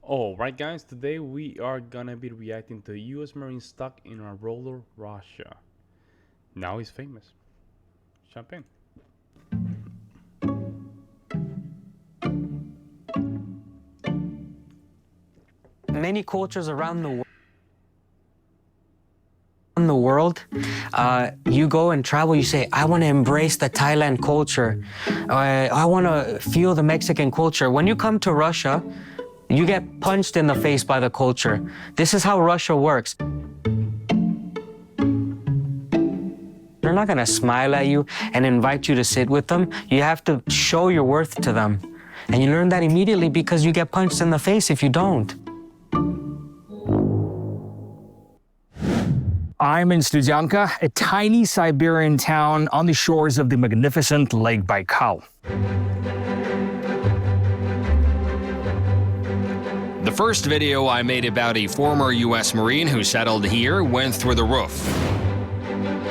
Alright guys, today we are gonna be reacting to US Marine stuck in a roller Russia. Now he's famous. Champagne. Many cultures around the world, you go and travel, you say, I want to embrace the Thailand culture. I want to feel the Mexican culture. When you come to Russia, you get punched in the face by the culture. This is how Russia works. They're not going to smile at you and invite you to sit with them. You have to show your worth to them. And you learn that immediately because you get punched in the face if you don't. I'm in Studianka, a tiny Siberian town on the shores of the magnificent Lake Baikal. The first video I made about a former US Marine who settled here went through the roof.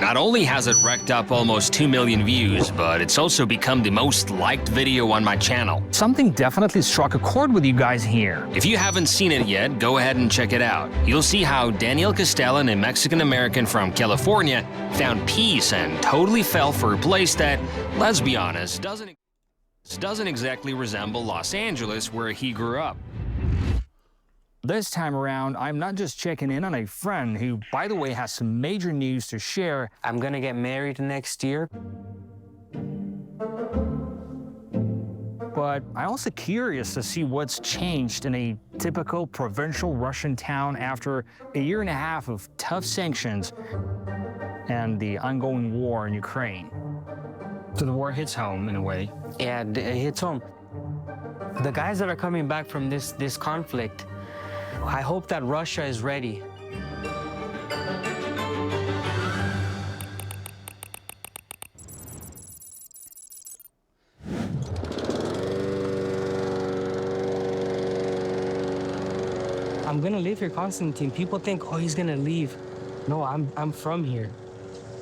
Not only has it racked up almost 2 million views, but it's also become the most liked video on my channel. Something definitely struck a chord with you guys here. If you haven't seen it yet, go ahead and check it out. You'll see how Daniel Castellan, a Mexican-American from California, found peace and totally fell for a place that, let's be honest, doesn't exactly resemble Los Angeles where he grew up. This time around, I'm not just checking in on a friend who, by the way, has some major news to share. I'm going to get married next year. But I'm also curious to see what's changed in a typical provincial Russian town after a year and a half of tough sanctions and the ongoing war in Ukraine. So the war hits home in a way. Yeah, it hits home. The guys that are coming back from this conflict, I hope that Russia is ready. I'm gonna live here, Constantine. People think, oh, he's gonna leave. No, I'm from here.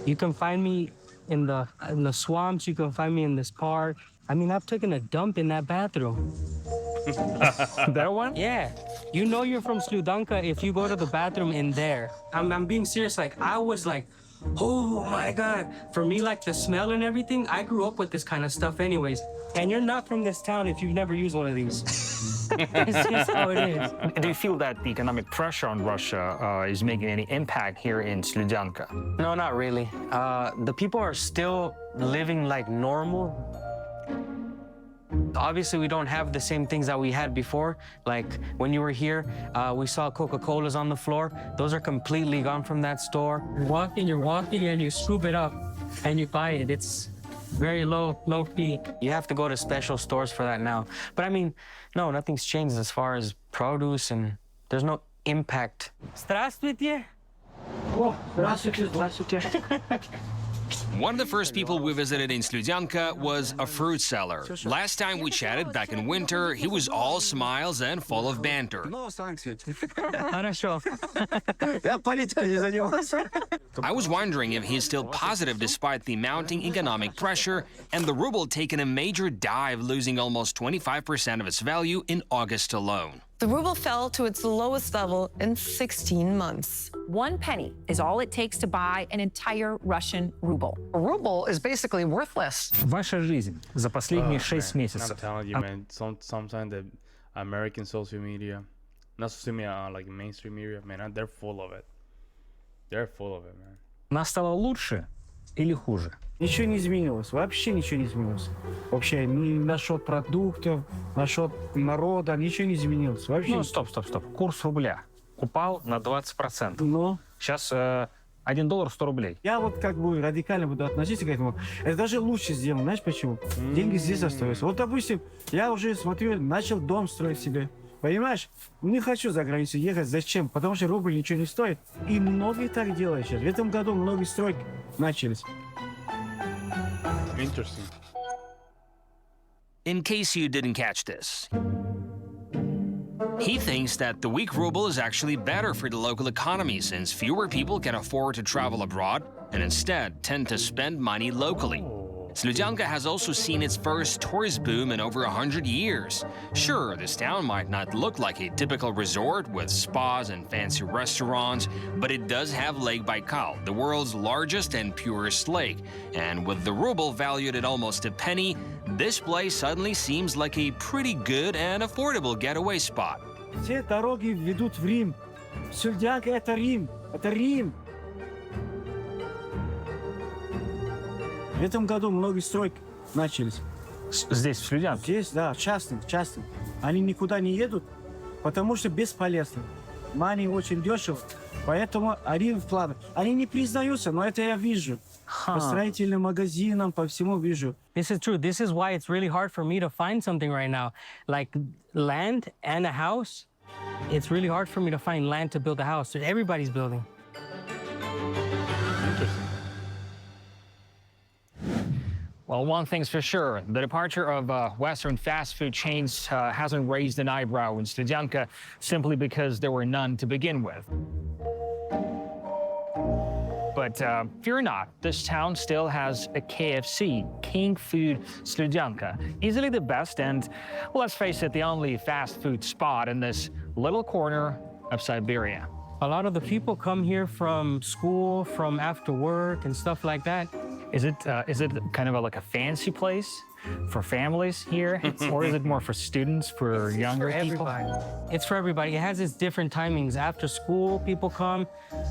You can find me in the swamps. You can find me in this park. I mean, I've taken a dump in that bathroom. That one? Yeah. You know you're from Studianka if you go to the bathroom in there. I'm being serious. Like, I was like, oh my God. For me, like the smell and everything, I grew up with this kind of stuff anyways. And you're not from this town if you've never used one of these. It's just how it is. Do you feel that the economic pressure on Russia is making any impact here in Studianka? No, not really. The people are still living like normal. Obviously, we don't have the same things that we had before. Like when you were here, we saw Coca-Colas on the floor. Those are completely gone from that store. You're walking, and you scoop it up, and you buy it. It's very low fee. You have to go to special stores for that now. But I mean, no, nothing's changed as far as produce, and there's no impact. Здравствуйте. О, здравствуйте, здравствуйте. One of the first people we visited in Studianka was a fruit seller. Last time we chatted back in winter, he was all smiles and full of banter. Хорошо. Я политикой не занимался. I was wondering if he's still positive despite the mounting economic pressure and the ruble taking a major dive, losing almost 25% of its value in August alone. The ruble fell to its lowest level in 16 months. 1 penny is all it takes to buy an entire Russian ruble. A ruble is basically worthless. Ваша жизнь за последние Man, 6 I'm месяцев. telling you, man. Sometimes the American social media, not social media, like mainstream media, man, they're full of it. They're full of it, man. Она стала лучше или хуже? Ничего не изменилось, вообще ничего не изменилось. Вообще, ни насчет продуктов, насчет народа, ничего не изменилось. Вообще. Ну, стоп. Курс рубля упал на 20%. Но Сейчас $1 100 рублей. я вот как бы радикально буду относиться к этому. Это даже лучше сделано, знаешь почему? Деньги здесь остаются. Вот, допустим, я уже смотрю, начал дом строить себе. Понимаешь? Не хочу за границу ехать. Зачем? Потому что рубль ничего не стоит. И многие так делают сейчас. В этом году многие стройки начались. Interesting. In case you didn't catch this, he thinks that the weak ruble is actually better for the local economy since fewer people can afford to travel abroad and instead tend to spend money locally. Sludyanka has also seen its first tourist boom in over 100 years. Sure, this town might not look like a typical resort with spas and fancy restaurants, but it does have Lake Baikal, the world's largest and purest lake. And with the ruble valued at almost a penny, this place suddenly seems like a pretty good and affordable getaway spot. Все дороги ведут в Рим. Слюдянка — это Рим. Это Рим. В этом году многие стройки начались. Здесь, в Слюдянке? Здесь, да, частным. Они никуда не едут, потому что бесполезно. Мани очень дешево, поэтому они вкладывают. Они не признаются, но это я вижу. По строительным магазинам, по всему вижу. This is true. This is why it's really hard for me to find something right now. Like land and a house, it's really hard for me to find land to build a house. Everybody's building. Interesting. Well, one thing's for sure, the departure of Western fast food chains hasn't raised an eyebrow in Studyanka simply because there were none to begin with. But fear not, this town still has a KFC, King Food Studyanka, easily the best and, well, let's face it, the only fast food spot in this little corner of Siberia. A lot of the people come here from school, from after work and stuff like that. Is it kind of like a fancy place for families here, or is it more for students, for younger people? It's for everybody. It has its different timings. After school, people come.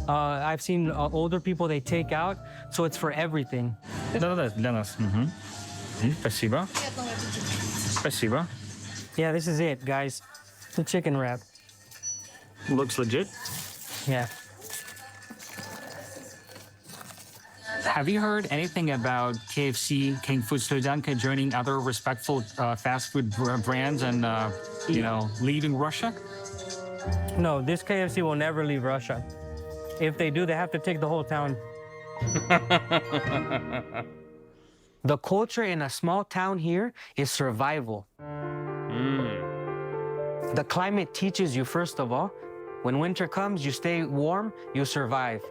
I've seen older people they take out, so it's for everything. Да-да-да, для нас. Спасибо. Спасибо. Yeah, this is it, guys. The chicken wrap. Looks legit. Yeah. Have you heard anything about KFC, King Food Studyanka joining other respectful fast food brands and, leaving Russia? No, this KFC will never leave Russia. If they do, they have to take the whole town. The culture in a small town here is survival. The climate teaches you, first of all, when winter comes, you stay warm, you survive.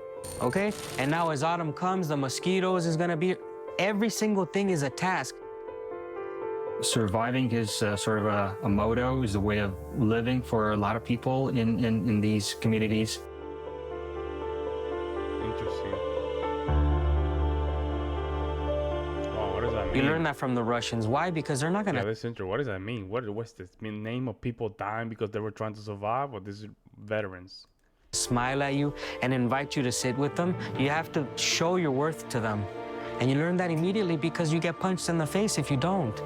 Okay? And now as autumn comes, the mosquitoes is gonna be, every single thing is a task. Surviving is sort of a motto, is a way of living for a lot of people in these communities. Interesting. Oh, what does that mean? You learn that from the Russians. Why? Because they're not Yeah, gonna that's interesting. What does that mean? What's this mean? Name of people dying because they were trying to survive, or this is veterans? smile at you and invite you to sit with them. You have to show your worth to them. And you learn that immediately because you get punched in the face if you don't.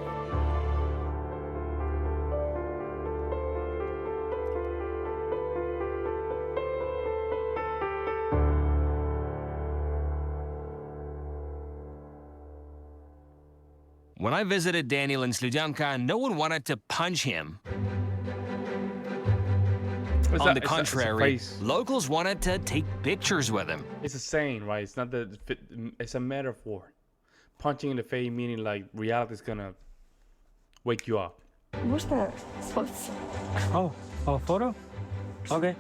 When I visited Daniel in Sludyanka, no one wanted to punch him. On the contrary, locals wanted to take pictures with him. It's a saying, right? It's not the. It's a metaphor. Punching in the face meaning like reality is gonna wake you up. Можно сфоткаться? Oh, photo? Okay.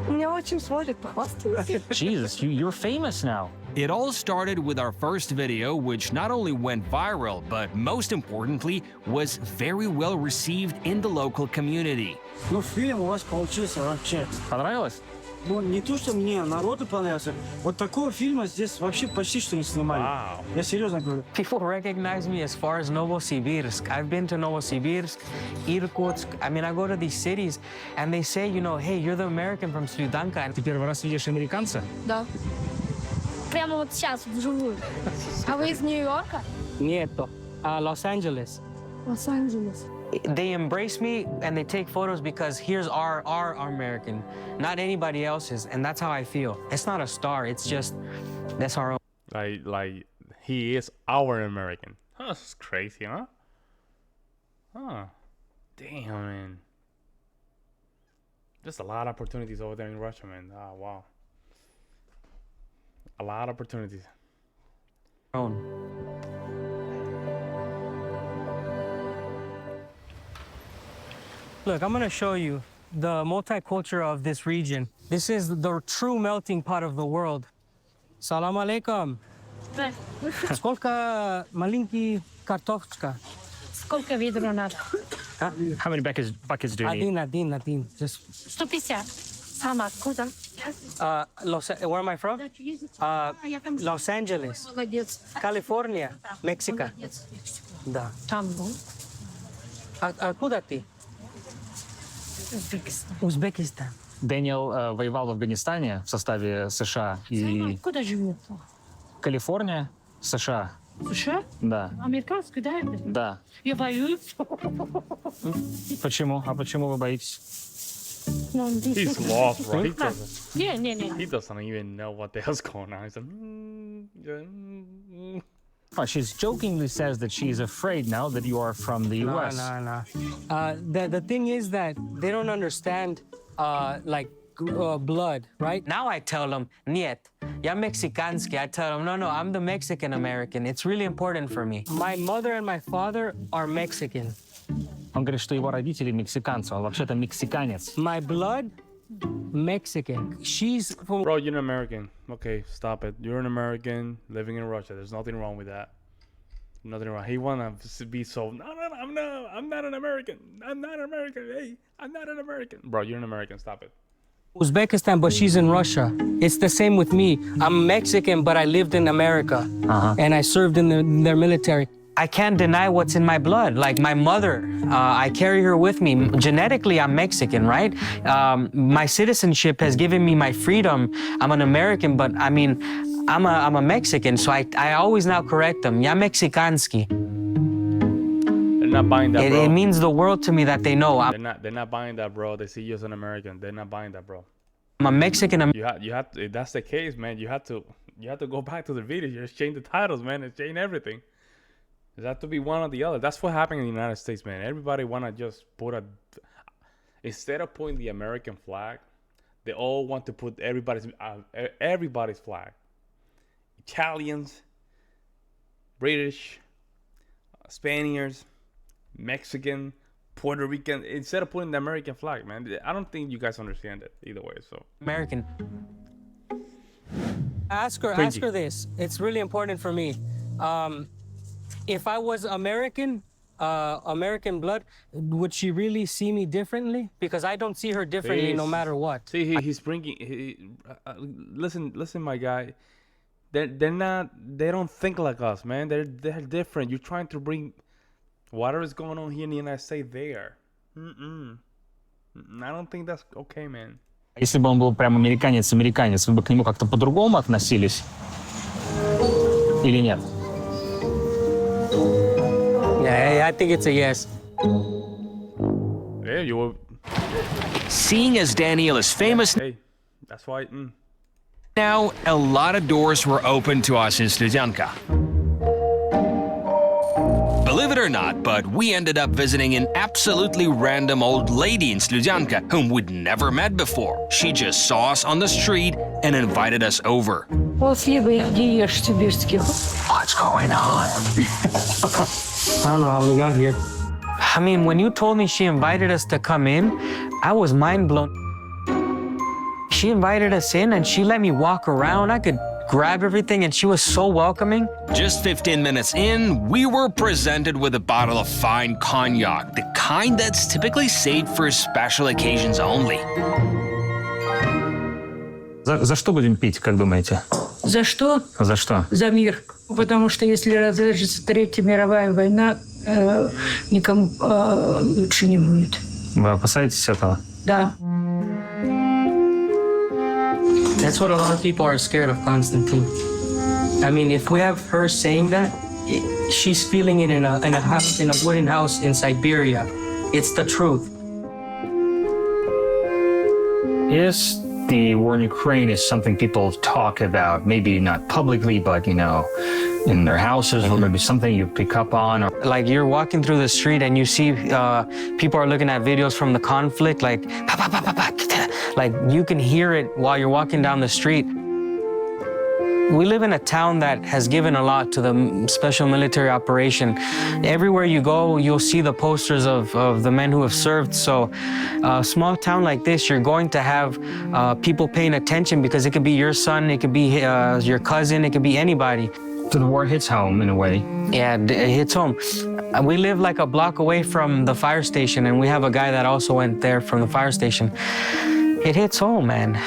Меня очень смотрят, похвастаются. Jesus, you're famous now. It all started with our first video, which not only went viral, but most importantly, was very well received in the local community. Ну, фильм у вас получился вообще. Понравилось? Ну, не то, что мне, народу понравился. Вот такого фильма здесь вообще почти что не снимали. Wow. Я серьезно говорю. People recognize me as far as Novosibirsk. I've been to Novosibirsk, Irkutsk. I mean, I go to these cities, and they say, you know, hey, you're the American from Sludyanka. Ты первый раз видишь американца? Да. Прямо вот сейчас, вживую. А вы из Нью-Йорка? Nieto, Los Angeles. Лос-Анджелес. They embrace me and they take photos because here's our American, not anybody else's, and that's how I feel. It's not a star. It's just that's our own. Like he is our American. Huh, that's crazy, huh? Huh. Damn, man. There's a lot of opportunities over there in Russia, man. Oh, wow. A lot of opportunities. Look, I'm gonna show you the multicultural of this region. This is the true melting pot of the world. Салам алейкум. Сколько маленький картошка? Сколько ведро надо? How many buckets do you need? Один. Just 150. Сама откуда? where am I from? Los Angeles, Молодец. California, Mexico. Да. Там был. Откуда ты? Узбекистан. Узбекистан. Дэниел воевал в Афганистане в составе США и Куда живет? Калифорния, США. США? Да, Американский, да? Это? да. Я боюсь. Почему? А почему вы боитесь? Ну, He's lost, bro. He Не. doesn't even know what the hell's going on. He's like, Oh, she jokingly says that she's afraid now that you are from the U.S. No. The thing is that they don't understand blood, right? Now I tell them, niet, ya Mexicansky. I tell them, no, I'm the Mexican American. It's really important for me. My mother and my father are Mexican. Он говорит, что его родители мексиканцы, он вообще-то мексиканец. My blood, Mexican. She's from... bro, you're an American. Okay, stop it. You're an American living in Russia. There's nothing wrong with that. Nothing wrong. He wanna be so. No, I'm not an American. I'm not an American. Hey, I'm not an American. Bro, you're an American. Stop it. Uzbekistan, but she's in Russia. It's the same with me. I'm Mexican, but I lived in America. And I served in their military. I can't deny what's in my blood. Like my mother, I carry her with me. Genetically, I'm Mexican, right? My citizenship has given me my freedom. I'm an American, but I mean, I'm a Mexican, so I always now correct them. Ya Mexicansky. They're not buying that, bro. It means the world to me that they know They're not buying that, bro. They see you as an American. They're not buying that, bro. I'm a Mexican. You have to, if that's the case, man. You have to go back to the video. You just change the titles, man. And change everything. It has to be one or the other. That's what happened in the United States, man. Everybody wanna just put instead of putting the American flag, they all want to put everybody's flag. Italians, British, Spaniards, Mexican, Puerto Rican. Instead of putting the American flag, man. I don't think you guys understand it either way. So American. Ask her this. It's really important for me. If I was American blood, would she really see me differently? Because I don't see her differently no matter what. See, he's bringing. Listen, my guy. They don't think like us, man. They're different. You're trying to bring whatever is going on here in the United States there. I don't think that's okay, man. Если бы он был прям американец, вы бы к нему как-то по-другому относились? Или нет? Yeah, I think it's a yes. Yeah, you will. Seeing as Daniel is famous Hey, that's why. now, a lot of doors were open to us in Studenka. Believe it or not, but we ended up visiting an absolutely random old lady in Studenka whom we'd never met before. She just saw us on the street and invited us over. Вот хлеба где ешь сибирских. What's going on? I don't know how we got here. I mean, when you told me she invited us to come in, I was mind blown. She invited us in and she let me walk around. I could grab everything and she was so welcoming. Just 15 minutes in, we were presented with a bottle of fine cognac, the kind that's typically saved for special occasions only. За что будем пить, как думаете? За что? За что? За мир. Потому что если разрешится Третья мировая война, никому лучше не будет. Вы опасаетесь этого? Да. That's what a lot of people are scared of, Constantine. I mean, if we have her saying that, she's feeling it in a house, in a wooden house in Siberia. It's the truth. Yes, the war in Ukraine is something people talk about, maybe not publicly, but, you know, in their houses, or maybe something you pick up on. Or... Like you're walking through the street and you see people are looking at videos from the conflict, like, pa, pa, pa, pa, pa, like you can hear it while you're walking down the street. We live in a town that has given a lot to the special military operation. Everywhere you go, you'll see the posters of the men who have served. So a small town like this, you're going to have people paying attention because it could be your son, it could be your cousin, it could be anybody. So the war hits home in a way. Yeah, it hits home. We live like a block away from the fire station, and we have a guy that also went there from the fire station. It hits home, man.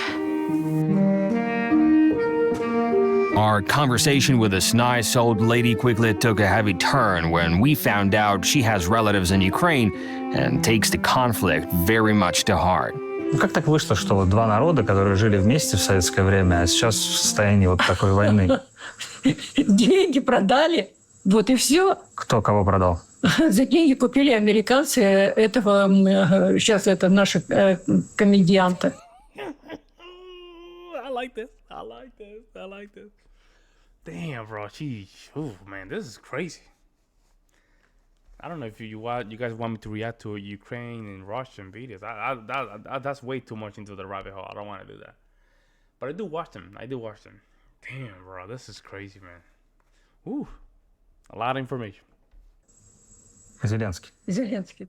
Our conversation with this nice old lady quickly took a heavy turn when we found out she has relatives in Ukraine and takes the conflict very much to heart. Ну как так вышло, что вот два народа, которые жили вместе в советское время, а сейчас в состоянии вот такой войны? Деньги продали, вот и все. Кто кого продал? За деньги купили американцы этого, сейчас это наши комедианта. I like this. I like this. I like this. Damn, bro. Geez. Oh, man, this is crazy. I don't know if you guys want me to react to Ukraine and Russian videos. That's way too much into the rabbit hole. I don't want to do that. But I do watch them. Damn, bro. This is crazy, man. Ooh. A lot of information. Зеленский. Зеленский.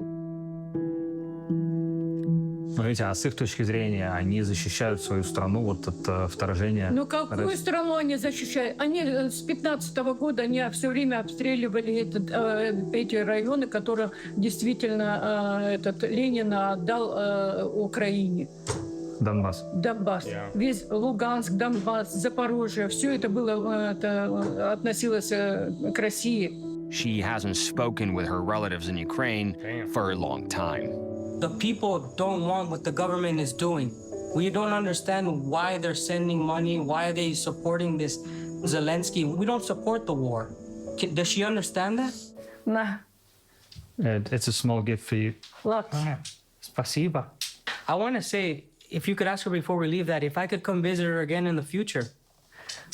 Смотрите, а с их точки зрения, они защищают свою страну вот от вторжения? Ну какую страну они защищают? Они с 15-го года они все время обстреливали эти районы, которые действительно Ленин отдал Украине. Донбасс. Донбасс. Yeah. Весь Луганск, Донбасс, Запорожье, все это было, относилось к России. She hasn't spoken with her relatives in Ukraine for a long time. The people don't want what the government is doing. We don't understand why they're sending money, why are they supporting this Zelensky. We don't support the war. Does she understand that? На, It's a small gift for you. ладно. Спасибо. I want to say, if you could ask her before we leave that, if I could come visit her again in the future.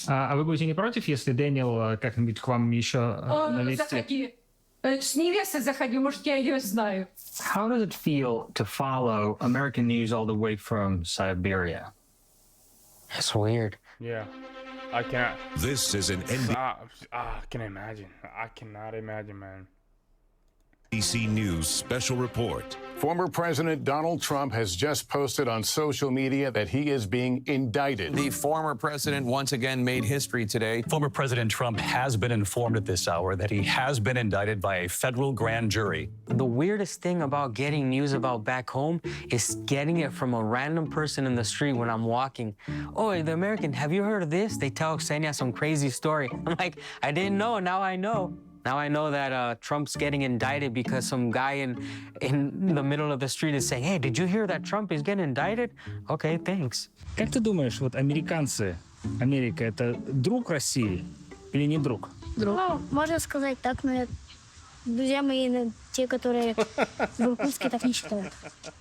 А вы будете не против, если Дэниел как-нибудь к вам еще навестит? Заходи. С невестой заходи, может, я ее знаю. How does it feel to follow American news all the way from Siberia? It's weird. Yeah. I can't. This is an I can imagine. I cannot imagine, man. NBC News special report. Former President Donald Trump has just posted on social media that he is being indicted. The former president once again made history today. Former President Trump has been informed at this hour that he has been indicted by a federal grand jury. The weirdest thing about getting news about back home is getting it from a random person in the street when I'm walking. Oh, the American, have you heard of this? They tell Ksenia some crazy story. I'm like, I didn't know, now I know. Now I know that Trump's getting indicted because some guy in the middle of the street is saying, hey, did you hear that Trump is getting indicted? Okay, thanks. Как ты думаешь, вот американцы, Америка — это друг России или не друг? Ну, можно сказать так, но друзья мои, те, которые в Иркутске, так не считают.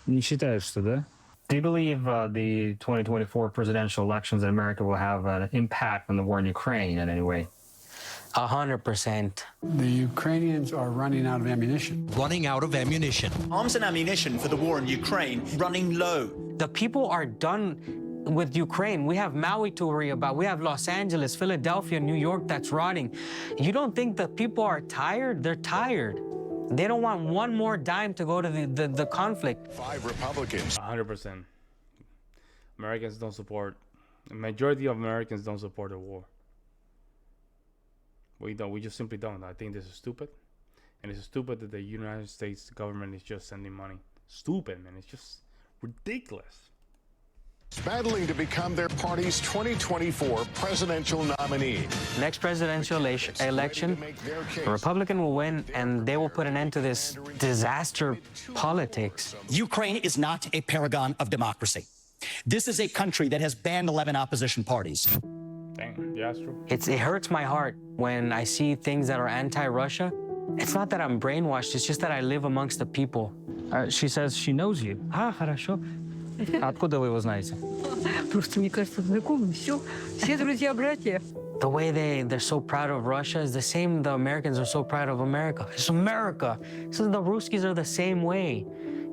Не считаешь, что да? Do you believe the 2024 presidential elections in America will have an impact on the war in Ukraine in any way? 100%. The Ukrainians are running out of ammunition. Running out of ammunition. Arms and ammunition for the war in Ukraine running low. The people are done with Ukraine. We have Maui to worry about. We have Los Angeles, Philadelphia, New York that's rotting. You don't think the people are tired? They're tired. They don't want one more dime to go to the conflict. 5 Republicans. 100%. Americans don't support. The majority of Americans don't support the war. We don't. We just simply don't. I think this is stupid. And it's stupid that the United States government is just sending money. Stupid, man. It's just ridiculous. Battling to become their party's 2024 presidential nominee. Next presidential election, a Republican will win, and they will put an end to this disaster politics. Ukraine is not a paragon of democracy. This is a country that has banned 11 opposition parties. Dang, yeah, that's true. It hurts my heart when I see things that are anti-Russia. It's not that I'm brainwashed, it's just that I live amongst the people. She says she knows you. Хорошо. Откуда вы его знаете? Просто, мне кажется, знакомы. Все друзья-братья. The way they're so proud of Russia is the same the Americans are so proud of America. It's America. So the Ruskies are the same way.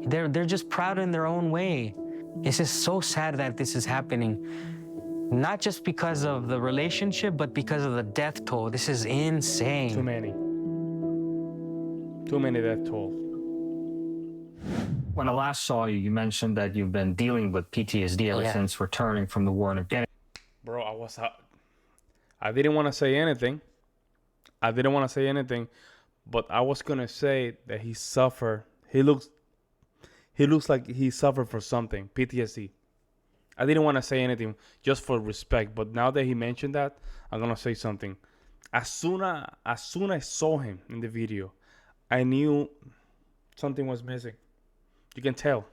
They're just proud in their own way. It's just so sad that this is happening. Not just because of the relationship, but because of the death toll. This is insane. Too many. Too many death tolls. When I last saw you, you mentioned that you've been dealing with PTSD ever since returning from the war in Afghanistan. Bro, I didn't want to say anything. But I was going to say that he suffered. He looks like he suffered for something, PTSD. I didn't want to say anything just for respect, but now that he mentioned that, I'm going to say something. As soon as I saw him in the video, I knew something was missing. You can tell.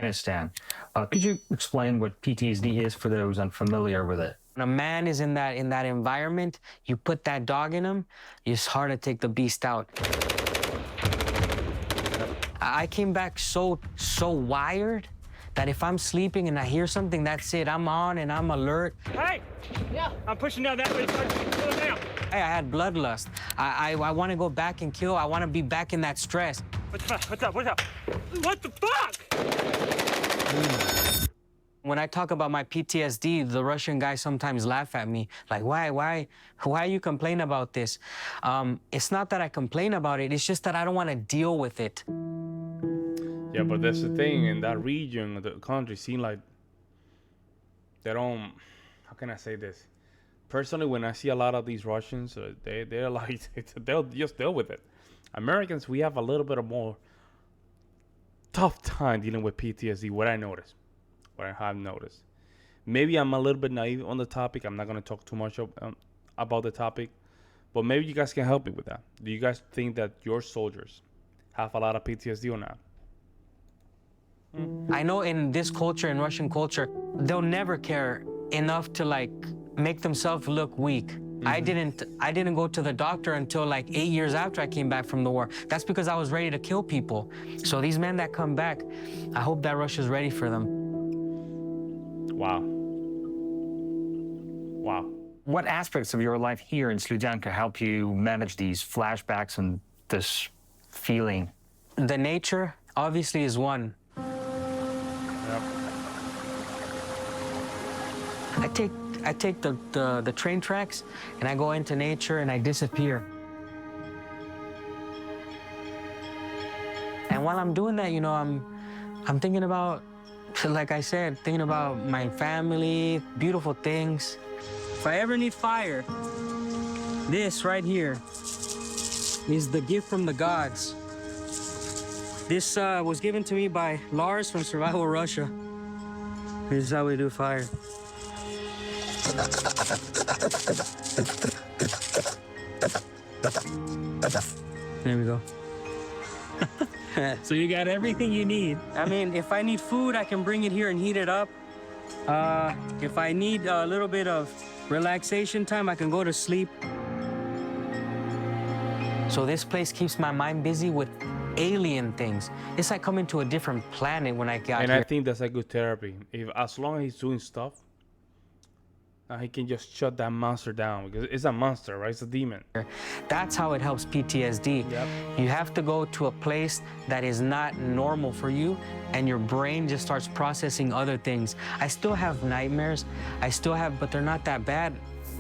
Afghanistan. Could you explain what PTSD is for those unfamiliar with it? When a man is in that environment, you put that dog in him, it's hard to take the beast out. I came back so wired that if I'm sleeping and I hear something, that's it. I'm on and I'm alert. Hey! Yeah. I'm pushing down that way. Pull it down. Hey, I had bloodlust. I want to go back and kill. I want to be back in that stress. What's up? What the fuck? When I talk about my PTSD, the Russian guys sometimes laugh at me. Like, why you complain about this? It's not that I complain about it. It's just that I don't want to deal with it. Yeah, but that's the thing. In that region of the country, seem like they don't. How can I say this? Personally, when I see a lot of these Russians, they're like they'll just deal with it. Americans, we have a little bit of more tough time dealing with PTSD. What I have noticed. Maybe I'm a little bit naive on the topic. I'm not going to talk too much about the topic, but maybe you guys can help me with that. Do you guys think that your soldiers have a lot of PTSD or not? I know in this culture, in Russian culture, they'll never care enough to like make themselves look weak. I didn't go to the doctor until like 8 years after I came back from the war. That's because I was ready to kill people. So these men that come back, I hope that Russia's ready for them. Wow. What aspects of your life here in Slujanka help you manage these flashbacks and this feeling? The nature obviously is one. Yep. I take the train tracks and I go into nature and I disappear. And while I'm doing that, you know, I'm thinking about, like I said, thinking about my family, beautiful things. If I ever need fire, this right here is the gift from the gods. This was given to me by Lars from Survival Russia. This is how we do fire. There we go. So you got everything you need. I mean, if I need food, I can bring it here and heat it up. If I need a little bit of relaxation time, I can go to sleep. So this place keeps my mind busy with alien things. It's like coming to a different planet when I got here. And I think that's a good therapy. As long as he's doing stuff, he can just shut that monster down, because it's a monster, right? It's a demon. That's how it helps PTSD. Yep. You have to go to a place that is not normal for you, and your brain just starts processing other things. I still have nightmares. But they're not that bad.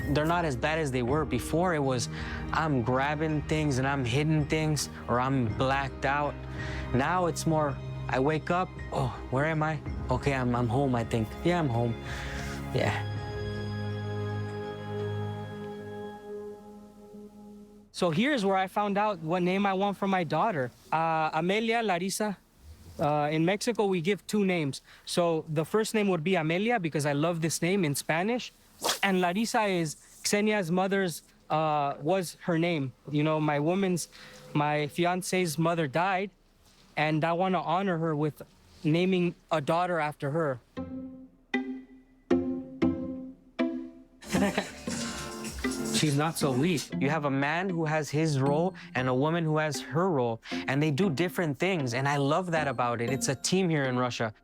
They're not as bad as they were before. It was, I'm grabbing things and I'm hitting things, or I'm blacked out. Now it's more, I wake up, oh, where am I? Okay, I'm home, I think. Yeah, I'm home. Yeah. So here's where I found out what name I want for my daughter. Amelia Larisa. In Mexico, we give two names. So the first name would be Amelia, because I love this name in Spanish. And Larisa is Ksenia's mother's, was her name. You know, my fiance's mother died, and I want to honor her with naming a daughter after her. She's not so weak. You have a man who has his role and a woman who has her role, and they do different things, and I love that about it. It's a team here in Russia.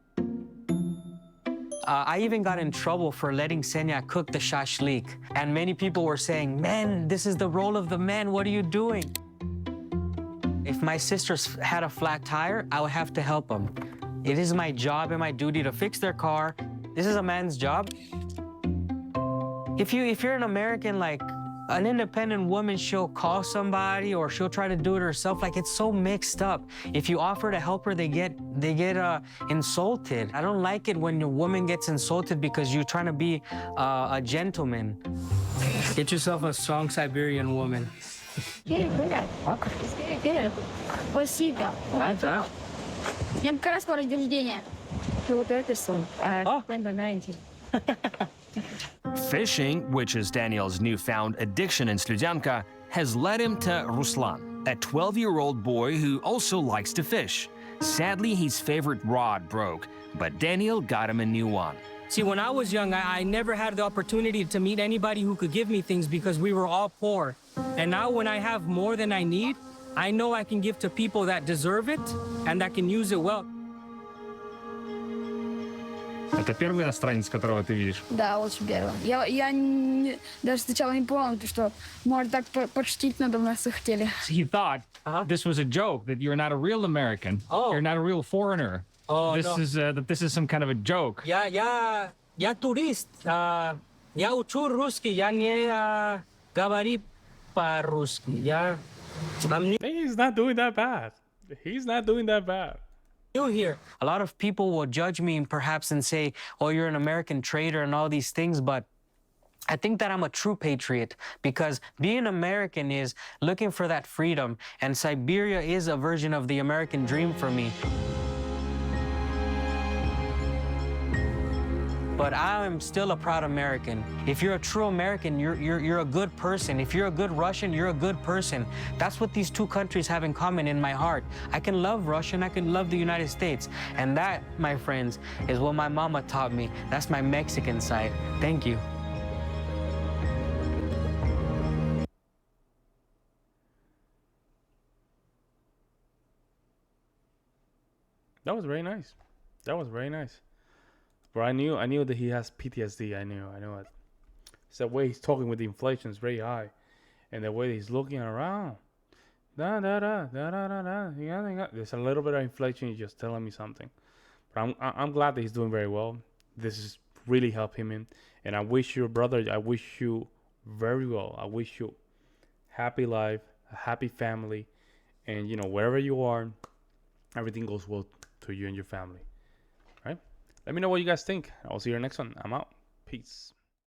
I even got in trouble for letting Ksenia cook the shashlik, and many people were saying, man, this is the role of the man, what are you doing? If my sisters had a flat tire, I would have to help them. It is my job and my duty to fix their car This is a man's job. If you're an American, like an independent woman, she'll call somebody or she'll try to do it herself. Like, it's so mixed up. If you offer to help her, they get insulted. I don't like it when a woman gets insulted because you're trying to be a gentleman. Get yourself a strong Siberian woman. Спасибо. У меня как раз скоро день рождения. Вот это сон. Fishing, which is Daniel's newfound addiction in Sludyanka, has led him to Ruslan, a 12-year-old boy who also likes to fish. Sadly, his favorite rod broke, but Daniel got him a new one. See, when I was young, I never had the opportunity to meet anybody who could give me things because we were all poor. And now when I have more than I need, I know I can give to people that deserve it and that can use it well. Это первый иностранец, которого ты видишь? Да, очень первый. Даже сначала не понял, что может так подшутить надо мной захотели. He thought this was a joke, that you're not a real American. You're not a real foreigner. That this is some kind of a joke. Я турист. Я учу русский. Я не говорю по-русски. He's not doing that bad. He's not doing that bad. New here. A lot of people will judge me perhaps and say, oh, you're an American traitor and all these things, but I think that I'm a true patriot because being American is looking for that freedom, and Siberia is a version of the American dream for me. But I am still a proud American. If you're a true American, you're a good person. If you're a good Russian, you're a good person. That's what these two countries have in common in my heart. I can love Russia and I can love the United States. And that, my friends, is what my mama taught me. That's my Mexican side. Thank you. That was very nice. That was very nice. But I knew that he has PTSD. I knew it. It's the way he's talking with the inflation is very high, and the way he's looking around. There's a little bit of inflation. He's just telling me something. But I'm glad that he's doing very well. This is really helped him in, and I wish you, brother. I wish you very well. I wish you happy life, a happy family, and wherever you are, everything goes well to you and your family. Right? Let me know what you guys think. I'll see you in the next one. I'm out. Peace.